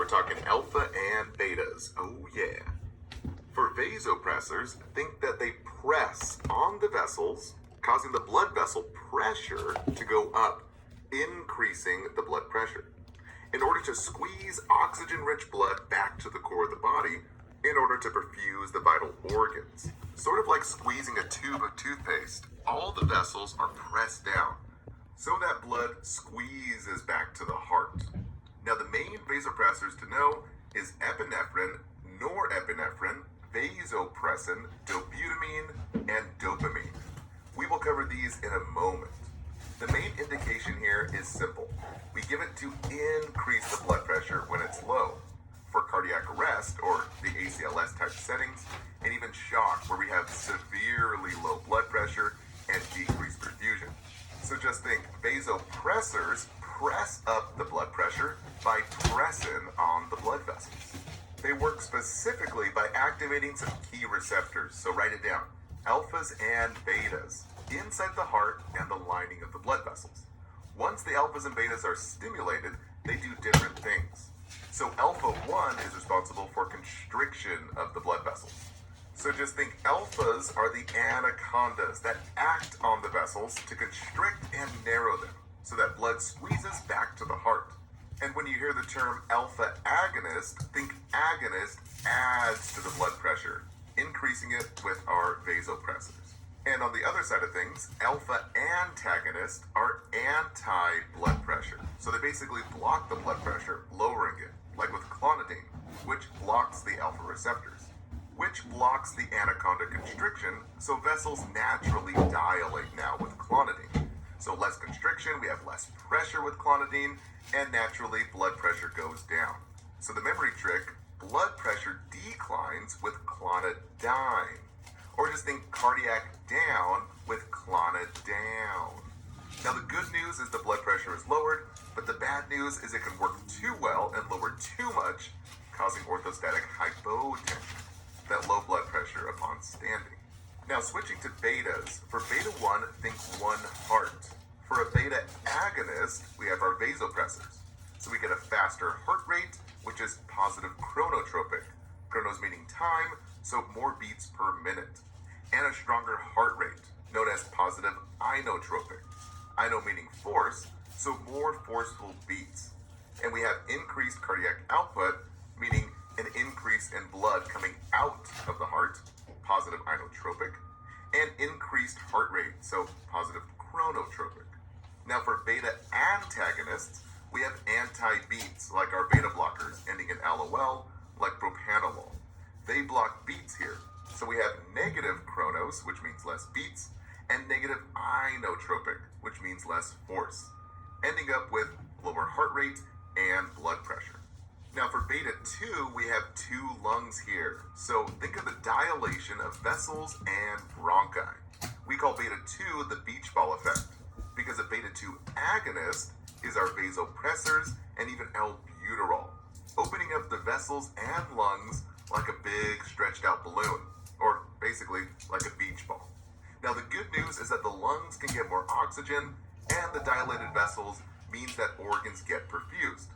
We're talking alpha and betas. Oh yeah. For vasopressors, think that they press on the vessels, causing the blood vessel pressure to go up, increasing the blood pressure, in order to squeeze oxygen-rich blood back to the core of the body in order to perfuse the vital organs. Sort of like squeezing a tube of toothpaste, all the vessels are pressed down so that blood squeezes back to the heart. Now the main vasopressors to know is epinephrine, norepinephrine, vasopressin, dobutamine, and dopamine. We will cover these in a moment. The main indication here is simple. We give it to increase the blood pressure when it's low. For cardiac arrest, or the ACLS type settings, and even shock where we have severely low blood pressure and decreased perfusion. So just think, vasopressors press up the blood pressure by pressing on the blood vessels. They work specifically by activating some key receptors, so write it down. Alphas and betas inside the heart and the lining of the blood vessels. Once the alphas and betas are stimulated, they do different things. So alpha 1 is responsible for constriction of the blood vessels. So just think alphas are the anacondas that act on the vessels to constrict and narrow them so that blood squeezes back to the heart. And when you hear the term alpha agonist, think agonist adds to the blood pressure, increasing it with our vasopressors. And on the other side of things, alpha antagonists are anti-blood pressure. So they basically block the blood pressure, lowering it, like with clonidine, which blocks the alpha receptors, which blocks the anaconda constriction, so vessels naturally dilate now with clonidine. So less constriction, we have less pressure with clonidine, and naturally blood pressure goes down. So the memory trick, blood pressure declines with clonidine. Or just think cardiac down with clonidine. Now the good news is the blood pressure is lowered, but the bad news is it can work too well and lower too much, causing orthostatic hypotension, that low blood pressure upon standing. Now switching to betas, for beta 1, think one heart. For a beta agonist, we have our vasopressors. So we get a faster heart rate, which is positive chronotropic. Chronos meaning time, so more beats per minute. And a stronger heart rate, known as positive inotropic. Ino meaning force, so more forceful beats. And we have increased cardiac output, meaning an increase in blood coming out of the heart, positive inotropic, and increased heart rate, so positive chronotropic. Now for beta antagonists, we have anti-beats, like our beta blockers ending in LOL, like propanolol. They block beats here. So we have negative chronos, which means less beats, and negative inotropic, which means less force, ending up with lower heart rate and blood pressure. Now for beta 2, we have two lungs here. So think of the dilation of vessels and bronchi. We call beta 2 the beach ball effect, because a beta 2 agonist is our vasopressors and even albuterol, opening up the vessels and lungs like a big stretched out balloon, or basically like a beach ball. Now the good news is that the lungs can get more oxygen, and the dilated vessels means that organs get perfused.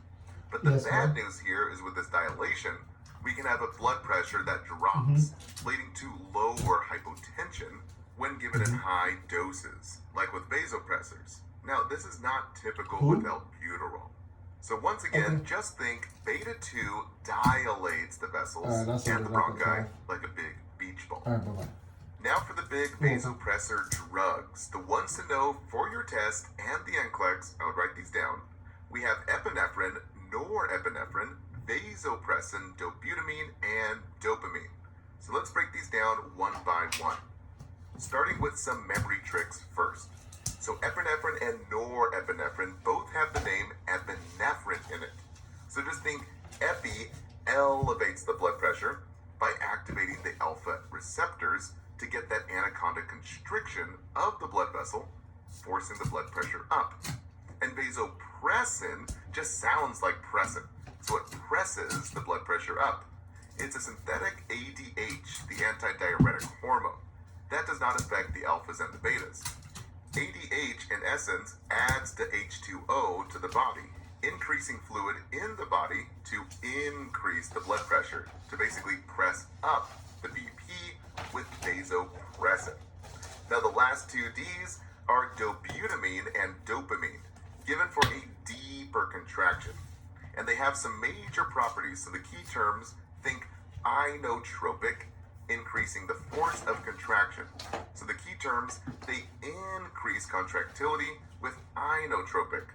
But the bad news here is with this dilation, we can have a blood pressure that drops, leading to lower hypotension when given in high doses, like with vasopressors. Now this is not typical with albuterol. So once again, just think beta 2 dilates the vessels and the bronchi like a big beach ball. Now for the big vasopressor drugs, the ones to know for your test and the NCLEX, I would write these down. We have epinephrine, norepinephrine, vasopressin, dobutamine, and dopamine. So let's break these down one by one. Starting with some memory tricks first. So epinephrine and norepinephrine both have the name epinephrine in it. So just think epi elevates the blood pressure by activating the alpha receptors to get that anaconda constriction of the blood vessel, forcing the blood pressure up. And vasopressin just sounds like pressin, so it presses the blood pressure up. It's a synthetic ADH, the antidiuretic hormone. That does not affect the alphas and the betas. ADH, in essence, adds the H2O to the body, increasing fluid in the body to increase the blood pressure, to basically press up the BP with vasopressin. Now the last two Ds are dobutamine and dopamine, given for a deeper contraction. And they have some major properties, so the key terms, think inotropic, increasing the force of contraction. So the key terms, they increase contractility with inotropic,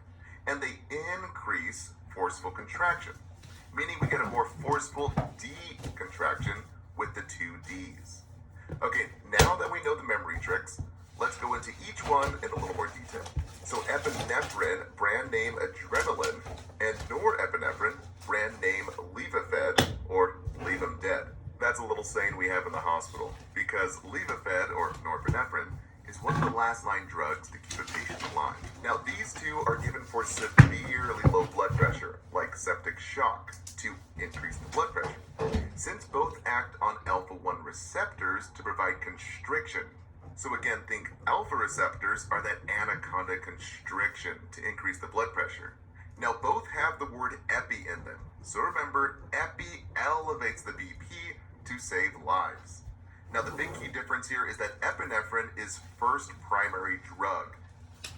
and they increase forceful contraction, meaning we get a more forceful deep contraction with the two Ds. Okay, now that we know the memory tricks, let's go into each one in a little more detail. So epinephrine, brand name adrenaline, and norepinephrine, brand name Levophed, or leave 'em dead. That's a little saying we have in the hospital, because Levophed, or norepinephrine, is one of the last line drugs to keep a patient alive. Now these two are given for severely low blood pressure, like septic shock, to increase the blood pressure, since both act on alpha-1 receptors to provide constriction. So again, think alpha receptors are that anaconda constriction to increase the blood pressure. Now both have the word epi in them. So remember, epi elevates the BP to save lives. Now the big key difference here is that epinephrine is first primary drug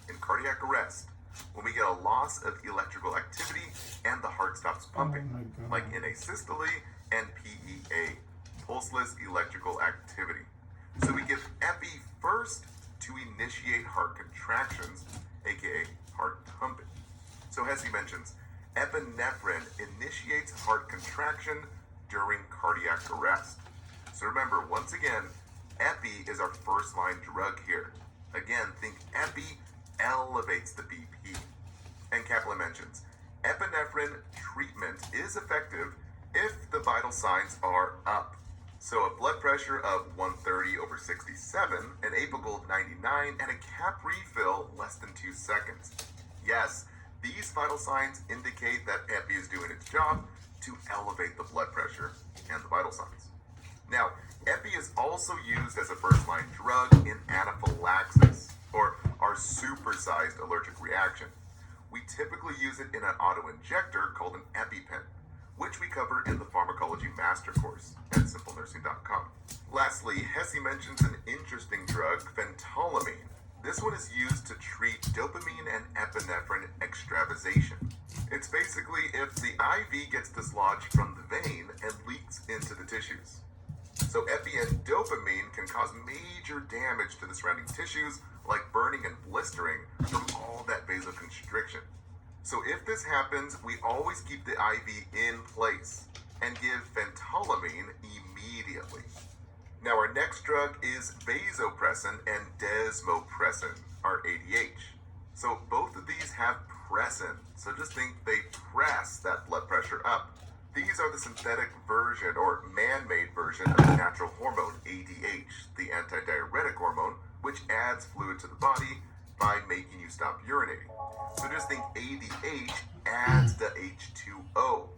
in cardiac arrest, when we get a loss of electrical activity and the heart stops pumping, like in asystole and PEA, pulseless electrical activity. So we give epi first to initiate heart contractions, aka heart pumping. So as he mentions, epinephrine initiates heart contraction during cardiac arrest. So remember, once again, epi is our first line drug here. Again, think epi elevates the BP. And Kaplan mentions, epinephrine treatment is effective if the vital signs are up. So a blood pressure of 130/67, an apical of 99, and a cap refill less than 2 seconds. Yes, these vital signs indicate that epi is doing its job to elevate the blood pressure and the vital signs. Now, epi is also used as a first-line drug in anaphylaxis, or our supersized allergic reaction. We typically use it in an auto-injector called an EpiPen, which we cover in the Pharmacology Master Course at simplenursing.com. Lastly, Hesse mentions an interesting drug, phentolamine. This one is used to treat dopamine and epinephrine extravasation. It's basically if the IV gets dislodged from the vein and leaks into the tissues. So epi and dopamine can cause major damage to the surrounding tissues, like burning and blistering from all that vasoconstriction. So if this happens, we always keep the IV in place and give phentolamine immediately. Now our next drug is vasopressin and desmopressin, our ADH. So both of these have pressin, so just think they press that blood pressure up. These are the synthetic version or man-made version of the natural hormone ADH, the antidiuretic hormone, which adds fluid to the body by making you stop urinating. So just think ADH adds the H2O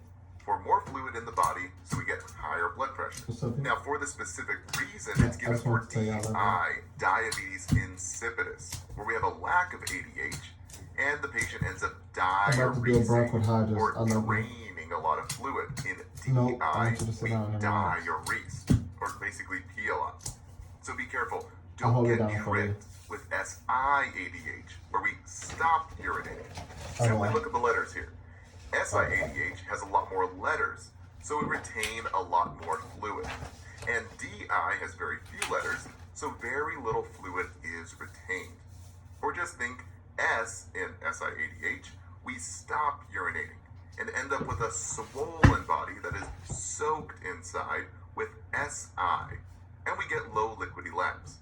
for more fluid in the body, so we get higher blood pressure. Now for the specific reason, it's given for DI, diabetes insipidus, where we have a lack of ADH, and the patient ends up diuresing or draining a lot of fluid. In DI, we diurese, or basically pee a lot. So be careful. Don't get tricked with SIADH, where we stop urinating. Simply look at the letters here. SIADH has a lot more letters, so we retain a lot more fluid. And DI has very few letters, so very little fluid is retained. Or just think S in SIADH, we stop urinating and end up with a swollen body that is soaked inside with SI, and we get low liquidy labs.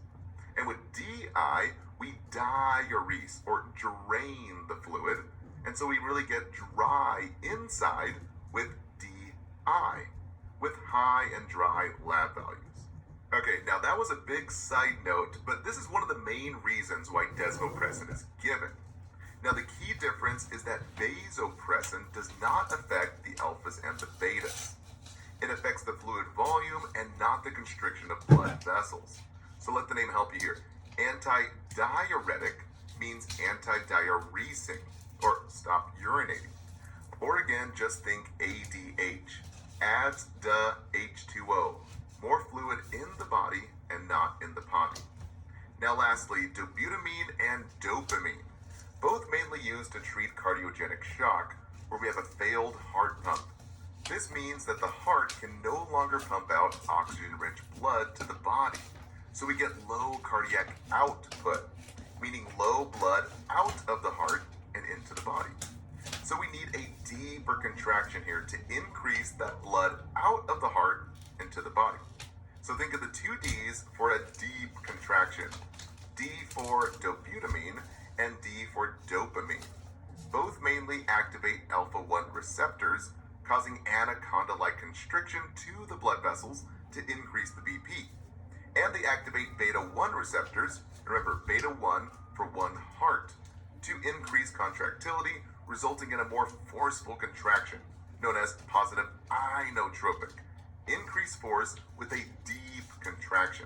And with DI, we diurese or drain the fluid, and so we really get dry inside with DI, with high and dry lab values. Okay, now that was a big side note, but this is one of the main reasons why desmopressin is given. Now the key difference is that vasopressin does not affect the alphas and the betas. It affects the fluid volume and not the constriction of blood vessels. So let the name help you here. Antidiuretic means anti-diuresing, or stop urinating. Or again, just think ADH. adds the H2O, more fluid in the body and not in the potty. Now lastly, dobutamine and dopamine, both mainly used to treat cardiogenic shock, where we have a failed heart pump. This means that the heart can no longer pump out oxygen-rich blood to the body, so we get low cardiac output, meaning low blood out of the heart and into the body. So we need a deeper contraction here to increase that blood out of the heart into the body. So think of the two D's for a deep contraction. D for dobutamine and D for dopamine. Both mainly activate alpha-1 receptors, causing anaconda-like constriction to the blood vessels to increase the BP. And they activate beta-1 receptors, remember beta-1 for one heart, to increase contractility, resulting in a more forceful contraction, known as positive inotropic. Increased force with a deep contraction.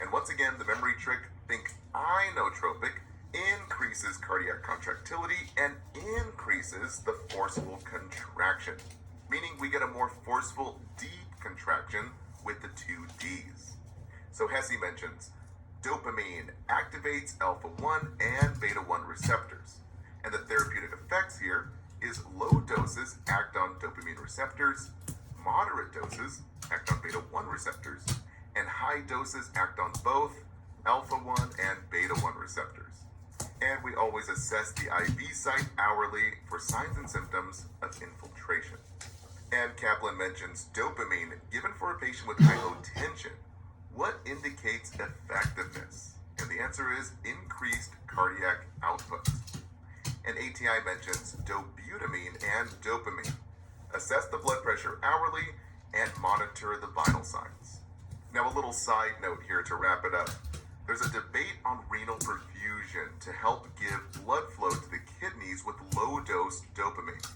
And once again, the memory trick, think inotropic, increases cardiac contractility and increases the forceful contraction, meaning we get a more forceful deep contraction with the two D's. So Hesse mentions, dopamine activates alpha-1 and beta-1 receptors. And the therapeutic effects here is low doses act on dopamine receptors, moderate doses act on beta-1 receptors, and high doses act on both alpha-1 and beta-1 receptors. And we always assess the IV site hourly for signs and symptoms of infiltration. And Kaplan mentions dopamine given for a patient with hypotension. What indicates effectiveness? And the answer is increased cardiac output. And ATI mentions dobutamine and dopamine. Assess the blood pressure hourly and monitor the vital signs. Now a little side note here to wrap it up. There's a debate on renal perfusion to help give blood flow to the kidneys with low-dose dopamine,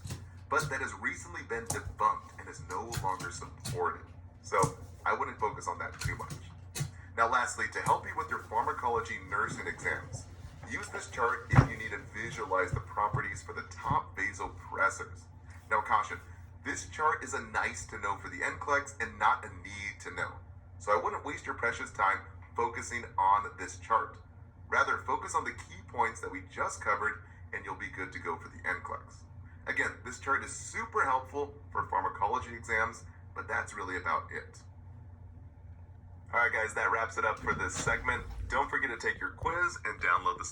but that has recently been debunked and is no longer supported. So I wouldn't focus on that too much. Now lastly, to help you with your pharmacology nursing exams, use this chart if you need to visualize the properties for the top vasopressors. Now caution, this chart is a nice to know for the NCLEX and not a need to know. So I wouldn't waste your precious time focusing on this chart. Rather, focus on the key points that we just covered and you'll be good to go for the NCLEX. Again, this chart is super helpful for pharmacology exams, but that's really about it. All right, guys, that wraps it up for this segment. Don't forget to take your quiz and download the